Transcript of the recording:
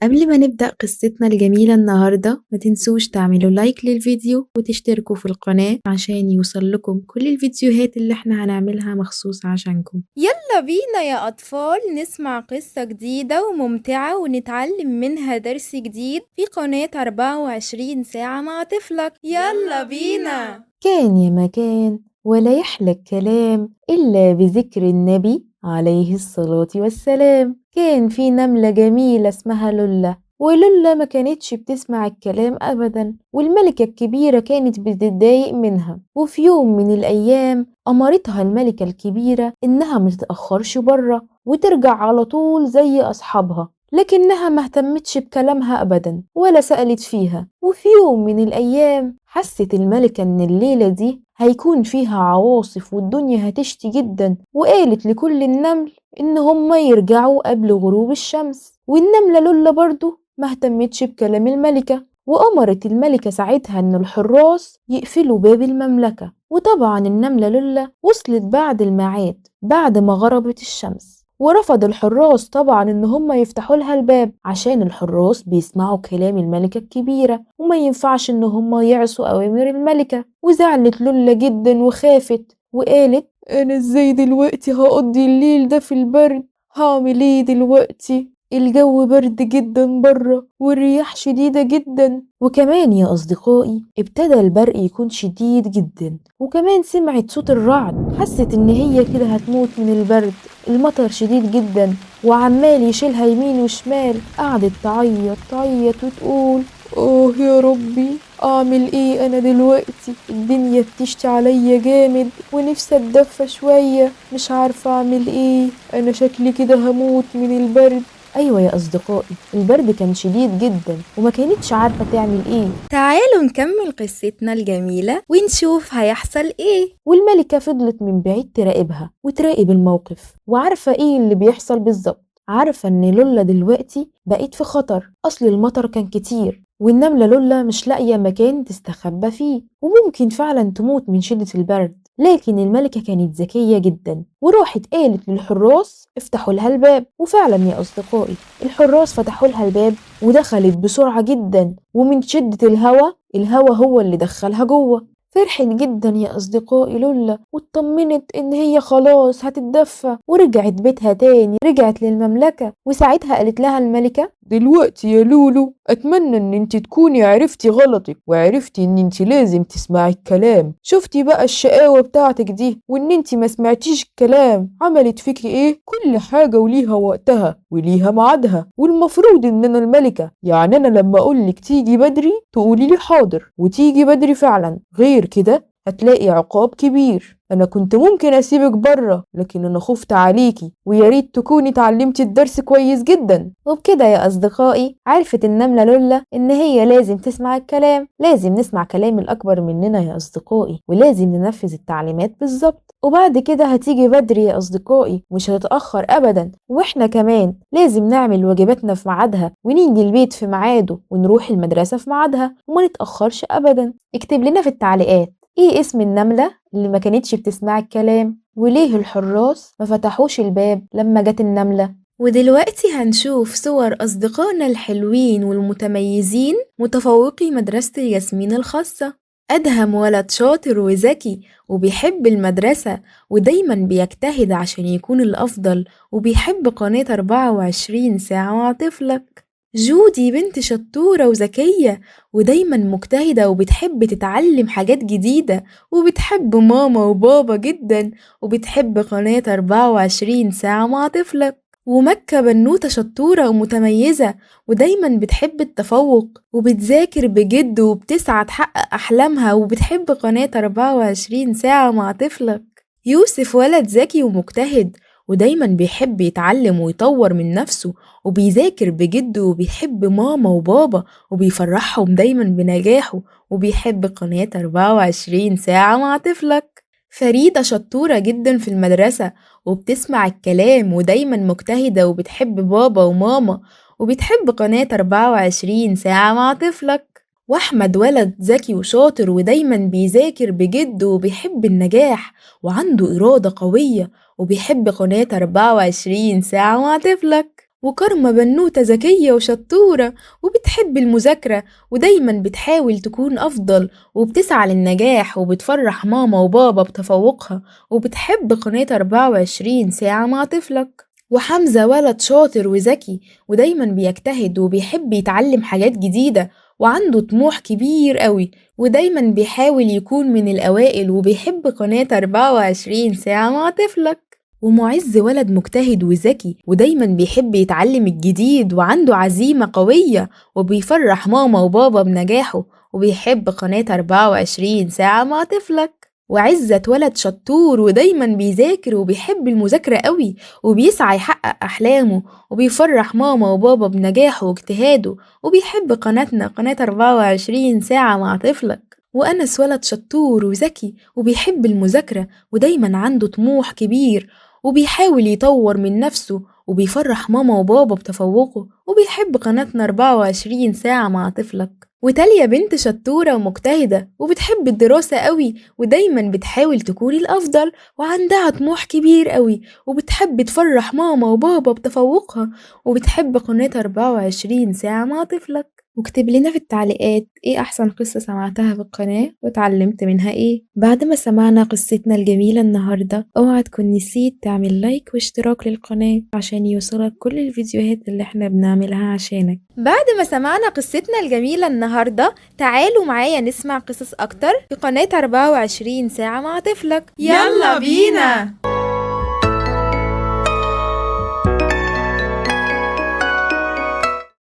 قبل ما نبدأ قصتنا الجميلة النهاردة ما تنسوش تعملوا لايك للفيديو وتشتركوا في القناة عشان يوصل لكم كل الفيديوهات اللي احنا هنعملها مخصوص عشانكم. يلا بينا يا أطفال نسمع قصة جديدة وممتعة ونتعلم منها درس جديد في قناة 24 ساعة مع طفلك. يلا بينا. كان يا مكان ولا يحلى الكلام إلا بذكر النبي عليه الصلاة والسلام. كان في نملة جميلة اسمها لولا، ولولا ما كانتش بتسمع الكلام أبدا، والملكة الكبيرة كانت بتتضايق منها. وفي يوم من الأيام أمرتها الملكة الكبيرة إنها متتأخرش برا وترجع على طول زي أصحابها، لكنها مهتمتش بكلامها أبدا ولا سألت فيها. وفي يوم من الأيام حست الملكة إن الليلة دي هيكون فيها عواصف والدنيا هتشتي جدا، وقالت لكل النمل إن هما يرجعوا قبل غروب الشمس. والنملة لولا برضو مهتمتش بكلام الملكة، وأمرت الملكة ساعتها إن الحراس يقفلوا باب المملكة. وطبعا النملة لولا وصلت بعد الميعاد بعد ما غربت الشمس، ورفض الحراس طبعا إن هما يفتحوا لها الباب عشان الحراس بيسمعوا كلام الملكة الكبيرة وما ينفعش إن هما يعصوا أوامر الملكة. وزعلت لولا جدا وخافت وقالت أنا إزاي دلوقتي هقضي الليل ده في البرد؟ هعمل إيه دلوقتي؟ الجو برد جدا برا والرياح شديدة جدا، وكمان يا أصدقائي ابتدى البرق يكون شديد جدا، وكمان سمعت صوت الرعد. حست إن هي كده هتموت من البرد، المطر شديد جدا وعمال يشيلها يمين وشمال. قعدت تعيط تعيط وتقول اوه يا ربي اعمل ايه انا دلوقتي؟ الدنيا بتشتي عليا جامد ونفسي اتدفى شوية، مش عارفة اعمل ايه، انا شكلي كده هموت من البرد. ايوه يا اصدقائي البرد كان شديد جدا وما كانتش عارفة تعمل ايه. تعالوا نكمل قصتنا الجميلة ونشوف هيحصل ايه. والملكة فضلت من بعيد تراقبها وتراقب الموقف، وعارفة ايه اللي بيحصل بالظبط. عارفة ان لولا دلوقتي بقيت في خطر، اصل المطر كان كتير والنملة لولا مش لاقية مكان تستخبى فيه، وممكن فعلا تموت من شدة البرد. لكن الملكة كانت ذكية جدا وراحت قالت للحراس افتحوا لها الباب. وفعلا يا أصدقائي الحراس فتحوا لها الباب ودخلت بسرعة جدا، ومن شدة الهوا هو اللي دخلها جوه. فرحت جدا يا أصدقائي لولا واطمنت إن هي خلاص هتتدفى، ورجعت بيتها تاني، رجعت للمملكة. وساعتها قالت لها الملكة دلوقتي يا لولو اتمنى ان انت تكوني عرفتي غلطك وعرفتي ان انت لازم تسمعي الكلام. شفتي بقى الشقاوة بتاعتك دي وان انت ما سمعتيش الكلام عملت فيكي ايه؟ كل حاجة وليها وقتها وليها ميعادها، والمفروض ان انا الملكة، يعني انا لما اقولك تيجي بدري تقولي لي حاضر وتيجي بدري فعلا، غير كده هتلاقي عقاب كبير. انا كنت ممكن اسيبك بره لكن انا خفت عليكي، ويا ريت تكوني اتعلمتي الدرس كويس جدا. وبكده يا أصدقائي عرفت النملة لولا إن هي لازم تسمع الكلام، لازم نسمع كلام الأكبر مننا يا أصدقائي، ولازم ننفذ التعليمات بالظبط. وبعد كده هتيجي بدري يا أصدقائي، مش هتتأخر أبدا. وإحنا كمان لازم نعمل واجباتنا في ميعادها ونيجي البيت في ميعاده ونروح المدرسة في ميعادها وما نتأخرش أبدا. اكتب لنا في التعليقات ايه اسم النملة اللي ما كانتش بتسمع الكلام، وليه الحراس ما فتحوش الباب لما جت النملة. ودلوقتي هنشوف صور أصدقائنا الحلوين والمتميزين متفوقي مدرسة ياسمين الخاصة. أدهم ولد شاطر وذكي وبيحب المدرسة ودايما بيجتهد عشان يكون الأفضل، وبيحب قناة 24 ساعة مع طفلك. جودي بنت شطورة وذكية ودايما مجتهدة وبتحب تتعلم حاجات جديدة، وبتحب ماما وبابا جدا وبتحب قناة 24 ساعة مع طفلك. ومكة بنوتة شطورة ومتميزة ودايما بتحب التفوق وبتذاكر بجد وبتسعى تحقق أحلامها وبتحب قناة 24 ساعة مع طفلك. يوسف ولد ذكي ومجتهد ودايما بيحب يتعلم ويطور من نفسه وبيذاكر بجد وبيحب ماما وبابا وبيفرحهم دايما بنجاحه وبيحب قناة 24 ساعة مع طفلك. فريدة شطورة جدا في المدرسة وبتسمع الكلام ودايما مجتهدة وبتحب بابا وماما وبتحب قناة 24 ساعة مع طفلك. وأحمد ولد ذكي وشاطر ودايما بيذاكر بجد وبيحب النجاح وعنده إرادة قوية وبيحب قناة 24 ساعة مع طفلك. وكارما بنوتة ذكية وشطورة وبتحب المذاكرة ودايما بتحاول تكون أفضل وبتسعى للنجاح وبتفرح ماما وبابا بتفوقها وبتحب قناة 24 ساعة مع طفلك. وحمزة ولد شاطر وذكي ودايما بيجتهد وبيحب يتعلم حاجات جديدة وعنده طموح كبير قوي ودايما بيحاول يكون من الأوائل وبيحب قناة 24 ساعة مع طفلك. ومعز ولد مجتهد وذكي ودايما بيحب يتعلم الجديد وعنده عزيمة قوية وبيفرح ماما وبابا بنجاحه وبيحب قناة 24 ساعة مع طفلك. وعزت ولد شطور ودايما بيذاكر وبيحب المذاكرة قوي وبيسعى يحقق أحلامه وبيفرح ماما وبابا بنجاحه واجتهاده وبيحب قناتنا قناة 24 ساعة مع طفلك. وأنس ولد شطور وذكي وبيحب المذاكرة ودايما عنده طموح كبير وبيحاول يطور من نفسه وبيفرح ماما وبابا بتفوقه وبيحب قناتنا 24 ساعة مع طفلك. وتاليا بنت شطورة ومجتهدة وبتحب الدراسة قوي ودايما بتحاول تكون الأفضل وعندها طموح كبير قوي وبتحب تفرح ماما وبابا بتفوقها وبتحب قناة 24 ساعة مع طفلك. واكتب لنا في التعليقات ايه أحسن قصة سمعتها في القناة وتعلمت منها ايه. بعد ما سمعنا قصتنا الجميلة النهاردة اوعى تكون نسيت تعمل لايك واشتراك للقناة عشان يوصلك كل الفيديوهات اللي احنا بنعملها عشانك. بعد ما سمعنا قصتنا الجميلة النهاردة تعالوا معايا نسمع قصص أكتر في قناة 24 ساعة مع طفلك. يلا بينا.